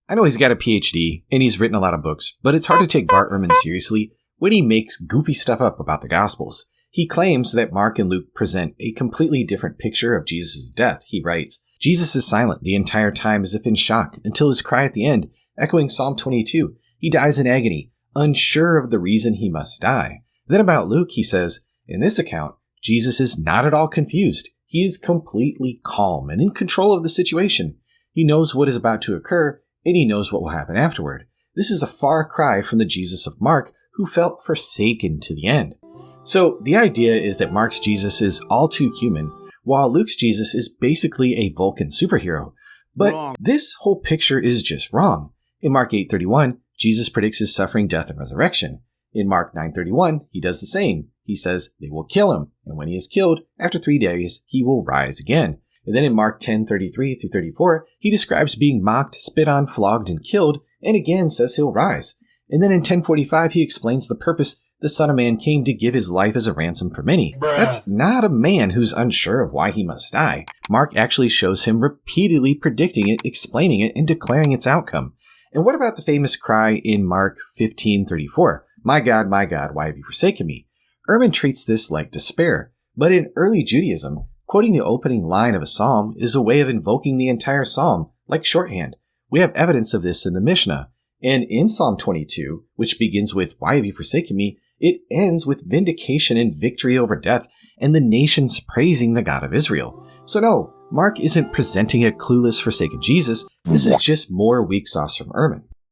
I know he's got a PhD and he's written a lot of books, but it's hard to take Bart Ehrman seriously when he makes goofy stuff up about the Gospels. He claims that Mark and Luke present a completely different picture of Jesus' death. He writes, Jesus is silent the entire time as if in shock until his cry at the end, echoing Psalm 22. He dies in agony, unsure of the reason he must die. Then about Luke, he says, in this account, Jesus is not at all confused. He is completely calm and in control of the situation. He knows what is about to occur, and he knows what will happen afterward. This is a far cry from the Jesus of Mark, who felt forsaken to the end. So the idea is that Mark's Jesus is all too human, while Luke's Jesus is basically a Vulcan superhero. But this whole picture is just wrong. In Mark 8:31, Jesus predicts his suffering, death, and resurrection. In Mark 9:31, he does the same. He says they will kill him, and when he is killed, after 3 days, he will rise again. And then in Mark 10:33-34, he describes being mocked, spit on, flogged, and killed, and again says he'll rise. And then in 10:45, he explains the purpose the Son of Man came to give his life as a ransom for many. That's not a man who's unsure of why he must die. Mark actually shows him repeatedly predicting it, explaining it, and declaring its outcome. And what about the famous cry in Mark 15:34? My God, why have you forsaken me? Ehrman treats this like despair. But in early Judaism, quoting the opening line of a psalm is a way of invoking the entire psalm, like shorthand. We have evidence of this in the Mishnah. And in Psalm 22, which begins with, why have you forsaken me? It ends with vindication and victory over death and the nations praising the God of Israel. So no, Mark isn't presenting a clueless, forsaken Jesus. This is just more weak sauce from Ehrman.